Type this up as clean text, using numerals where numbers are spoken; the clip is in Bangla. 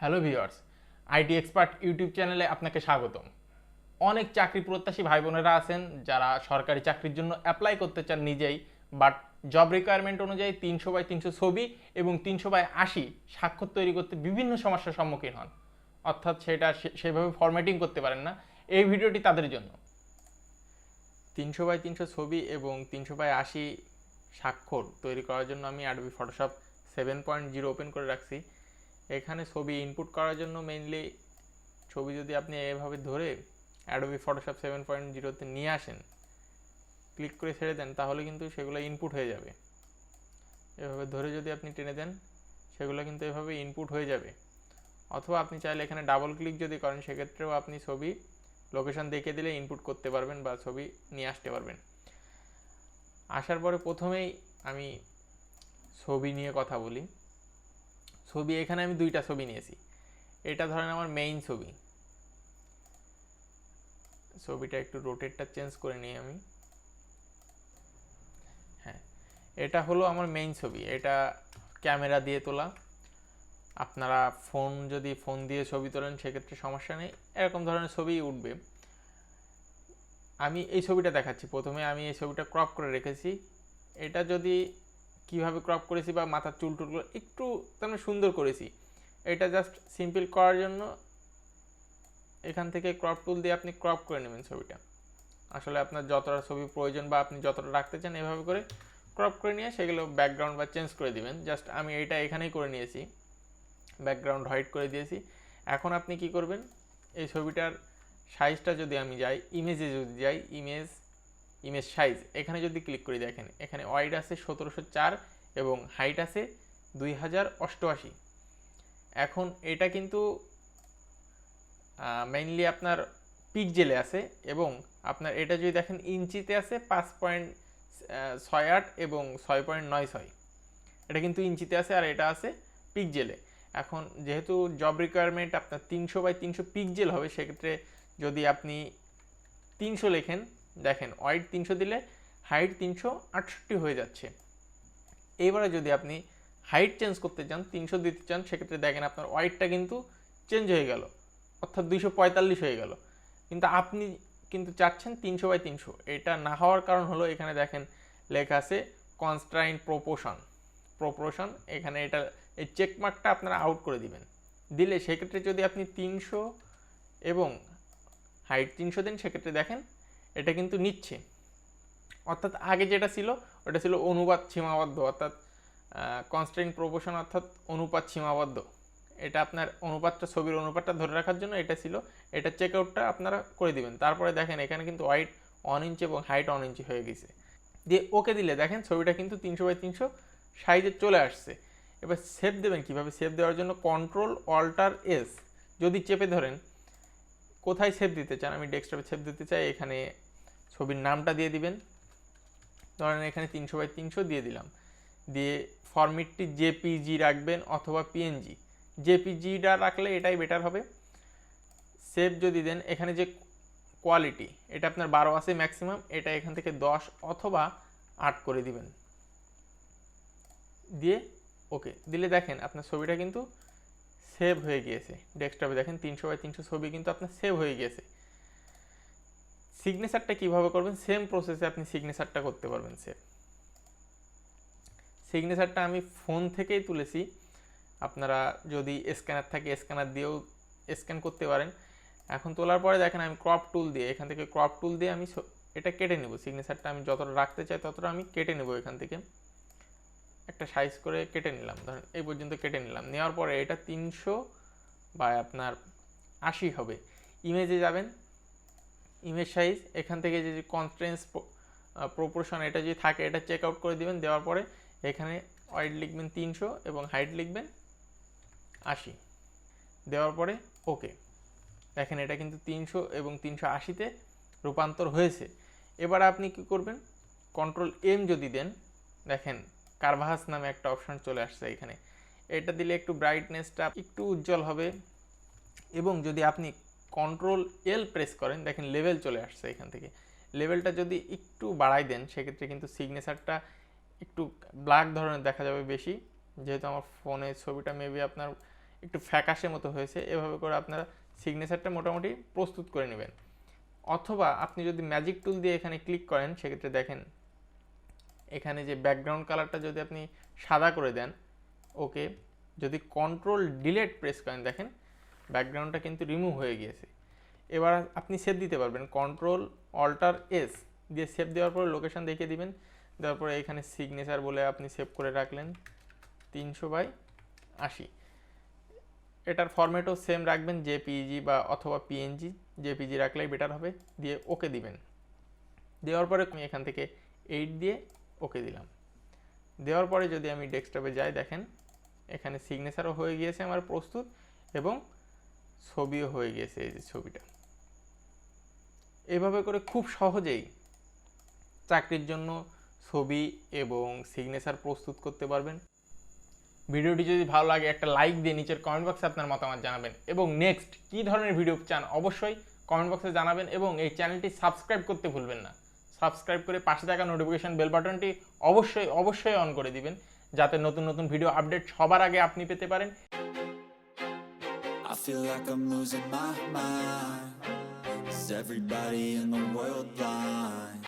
Hello viewers, IT expert YouTube চ্যানেলে আপনাকে স্বাগতম। অনেক চাকরি প্রত্যাশী ভাই বোনেরা আছেন যারা সরকারি চাকরির জন্য অ্যাপ্লাই করতে চান নিজেই, বাট জব রিকোয়ারমেন্ট অনুযায়ী 300x300 ছবি এবং 300x80 স্বাক্ষর তৈরি করতে বিভিন্ন সমস্যার সম্মুখীন হন, অর্থাৎ সেটা সেভাবে ফরম্যাটিং করতে পারেন না। এই ভিডিওটি তাদের জন্য। 300x300 ছবি এবং 300x80 স্বাক্ষর তৈরি করার জন্য আমি অ্যাডোবি ফটোশপ 7.0 ওপেন করে রাখছি। এখানে ছবি ইনপুট করার জন্য মেইনলি ছবি যদি আপনি এভাবে ধরে অ্যাডোবি ফটোশপ 7.0-তে নিয়ে আসেন, ক্লিক করে ছেড়ে দেন, তাহলে কিন্তু সেগুলো ইনপুট হয়ে যাবে। এভাবে ধরে যদি আপনি টেনে দেন, সেগুলো কিন্তু এভাবে ইনপুট হয়ে যাবে। অথবা আপনি চাইলে এখানে ডাবল ক্লিক যদি করেন, সেক্ষেত্রেও আপনি ছবি লোকেশন দেখিয়ে দিলে ইনপুট করতে পারবেন বা ছবি নিয়ে আসতে পারবেন। আসার পরে প্রথমেই আমি ছবি নিয়ে কথা বলি। ছবি এখানে আমি দুইটা ছবি নিয়েছি। এটা ধরেন আমার মেইন ছবি। ছবিটা একটু রোটেটটা চেঞ্জ করে নিই আমি। হ্যাঁ, এটা হলো আমার মেইন ছবি। এটা ক্যামেরা দিয়ে তোলা। আপনারা যদি ফোন দিয়ে ছবি তোলেন সেক্ষেত্রে সমস্যা নেই, এরকম ধরনের ছবি উঠবে। আমি এই ছবিটা দেখাচ্ছি। প্রথমে আমি এই ছবিটা ক্রপ করে রেখেছি। এটা যদি কিভাবে ক্রপ করেছি বা মাথার চুলটুলগুলো একটু তেমন সুন্দর করেছি, এটা জাস্ট সিম্পল করার জন্য এখান থেকে ক্রপ টুল দিয়ে আপনি ক্রপ করে নেবেন ছবিটা। আসলে আপনার যতটা ছবি প্রয়োজন বা আপনি যতটা রাখতে চান, এভাবে করে ক্রপ করে নিয়ে সেগুলো ব্যাকগ্রাউন্ড বা চেঞ্জ করে দিবেন। জাস্ট আমি এটা এখানেই করে নিয়েছি, ব্যাকগ্রাউন্ড হোয়াইট করে দিয়েছি। এখন আপনি কি করবেন, এই ছবিটার সাইজটা যদি আমি যাই, ইমেজে যদি যাই, ইমেজ সাইজ, এখানে যদি ক্লিক করি, দেখেন এখানে ওয়াইড আছে 1704 এবং হাইট আছে 2088। এখন এটা কিন্তু মেইনলি আপনার পিক্সেলে আছে এবং আপনার এটা যদি দেখেন ইঞ্চিতে আছে 5.68 এবং 6.96। এটা কিন্তু ইঞ্চিতে আছে আর এটা আছে পিক্সেলে। এখন যেহেতু জব রিকোয়ারমেন্ট আপনার 300x300 পিক্সেল হবে, সেক্ষেত্রে যদি আপনি 300 লেখেন, দেখেন ওয়াইড 300 দিলে হাইট 368 হয়ে যাচ্ছে। এইবারে যদি আপনি হাইট চেঞ্জ করতে চান, 300 দিতে চান, সেক্ষেত্রে দেখেন আপনার ওয়াইডটা কিন্তু চেঞ্জ হয়ে গেল, অর্থাৎ 245 হয়ে গেল। কিন্তু আপনি কিন্তু চাচ্ছেন 300x300। এটা না হওয়ার কারণ হলো, এখানে দেখেন লেখা আছে কনস্ট্রাইন্ট প্রপোর্শন। এখানে এটা এই চেকমার্কটা আপনারা আউট করে দিবেন। দিলে সেক্ষেত্রে যদি আপনি 300 এবং হাইট 300 দেন, সেক্ষেত্রে দেখেন এটা কিন্তু নিচ্ছে। অর্থাৎ আগে যেটা ছিল ওটা ছিল অনুপাত সীমাবদ্ধ, অর্থাৎ কনস্ট্যান্ট প্রপোর্শন, অর্থাৎ অনুপাত সীমাবদ্ধ। এটা আপনার অনুপাতটা, ছবির অনুপাতটা ধরে রাখার জন্য এটা ছিল। এটা চেক আউটটা আপনারা করে দিবেন। তারপরে দেখেন এখানে কিন্তু ওয়াইড 1 ইঞ্চি এবং হাইট 1 ইঞ্চি হয়ে গেছে। দিয়ে ওকে দিলে দেখেন ছবিটা কিন্তু 300x300 সাইজে চলে আসছে। এবার সেভ দেবেন কীভাবে? সেভ দেওয়ার জন্য Ctrl-Alt-S যদি চেপে ধরেন, কোথায় সেভ দিতে চান, আমি ডেস্কটপে সেভ দিতে চাই, এখানে ছবির নামটা দিয়ে দিবেন। ধরেন এখানে 300x300 দিয়ে দিলাম। দিয়ে ফরম্যাটটি জেপিজি রাখবেন অথবা পিএনজি। জেপিজিটা রাখলে এটাই বেটার হবে। সেভ যদি দেন, এখানে যে কোয়ালিটি, এটা আপনার 12 আছে ম্যাক্সিমাম, এটা এখান থেকে 10 অথবা 8 করে দিবেন। দিয়ে ওকে দিলে দেখেন আপনার ছবিটা কিন্তু সেভ হয়ে গিয়েছে ডেস্কটপে। দেখেন 300x300 ছবি কিন্তু আপনার সেভ হয়ে গিয়েছে। সিগনেচারটা কীভাবে করবেন? সেম প্রসেসে আপনি সিগনেচারটা করতে পারবেন। সিগনেচারটা আমি ফোন থেকেই তুলেছি। আপনারা যদি স্ক্যানার থাকে, স্ক্যানার দিয়েও স্ক্যান করতে পারেন। এখন তোলার পরে দেখেন আমি ক্রপ টুল দিয়ে, এখান থেকে ক্রপ টুল দিয়ে আমি এটা কেটে নেব। সিগনেচারটা আমি যতটা রাখতে চাই ততটা আমি কেটে নেব। এখান থেকে একটা সাইজ করে কেটে নিলাম, ধরেন এই পর্যন্ত কেটে নিলাম। নেওয়ার পরে এটা 300 বা আপনার 80 হবে। ইমেজে যাবেন, ইমেজ সাইজ, এখান থেকে যে কনস্ট্রেন্টস প্রপোর্শন এটা যদি থাকে, এটা চেক আউট করে দিবেন। দেওয়ার পরে এখানে ওয়াইড লিখবেন 300 এবং হাইট লিখবেন 80। দেওয়ার পরে ওকে, দেখেন এটা কিন্তু 300 এবং 380-তে রূপান্তর হয়েছে। এবার আপনি কি করবেন, Ctrl-M যদি দেন, দেখেন কারভাস নামে একটা অপশান চলে আসছে এখানে। এটা দিলে একটু ব্রাইটনেসটা একটু উজ্জ্বল হবে। এবং যদি আপনি Ctrl-L প্রেস করেন, দেখেন লেভেল চলে আসছে এখান থেকে। লেভেলটা যদি একটু বাড়াই দেন, সেক্ষেত্রে কিন্তু সিগনেচারটা একটু ব্ল্যাক ধরনের দেখা যাবে বেশি। যেহেতু আমার ফোনের ছবিটা মেবি আপনার একটু ফ্যাকাশে মতো হয়েছে। এভাবে করে আপনারা সিগনেচারটা মোটামুটি প্রস্তুত করে নেবেন। অথবা আপনি যদি ম্যাজিক টুল দিয়ে এখানে ক্লিক করেন, সেক্ষেত্রে দেখেন এখানে যে ব্যাকগ্রাউন্ড কালারটা যদি আপনি সাদা করে দেন, ওকে, যদি কন্ট্রোল ডিলেট প্রেস করেন, দেখেন ব্যাকগ্রাউন্ডটা কিন্তু রিমুভ হয়ে গিয়েছে। এবার আপনি সেভ দিতে পারবেন, কন্ট্রোল অল্টার এস দিয়ে সেভ দেওয়ার পরে লোকেশন দেখিয়ে দিবেন। দেওয়ার পরে এখানে সিগনেচার বলে আপনি সেভ করে রাখলেন 300/80। এটার ফরম্যাটও সেম রাখবেন, জেপিইজি বা অথবা পিএনজি, জেপিজি রাখলেই বেটার হবে। দিয়ে ওকে দিবেন। দেওয়ার পরে আমি এখান থেকে 8 দিয়ে ওকে দিলাম। দেওয়ার পরে যদি আমি ডেস্কটপে যাই, দেখেন এখানে সিগনেচারও হয়ে গিয়েছে আমার প্রস্তুত এবং ছবিও হয়ে গিয়েছে, এই যে ছবিটা। এভাবে করে খুব সহজেই চাকরির জন্য ছবি এবং সিগনেচার প্রস্তুত করতে পারবেন। ভিডিওটি যদি ভালো লাগে একটা লাইক দিয়ে নিচের কমেন্ট বক্সে আপনার মতামত জানাবেন, এবং নেক্সট কী ধরনের ভিডিও চান অবশ্যই কমেন্ট বক্সে জানাবেন, এবং এই চ্যানেলটি সাবস্ক্রাইব করতে ভুলবেন না। সাবস্ক্রাইব করে পাশে থাকা নোটিফিকেশন বেল বাটনটি অবশ্যই অন করে দিবেন, যাতে নতুন নতুন ভিডিও আপডেট সবার আগে আপনি পেতে পারেন। I feel like I'm losing my mind. Is everybody in the world blind?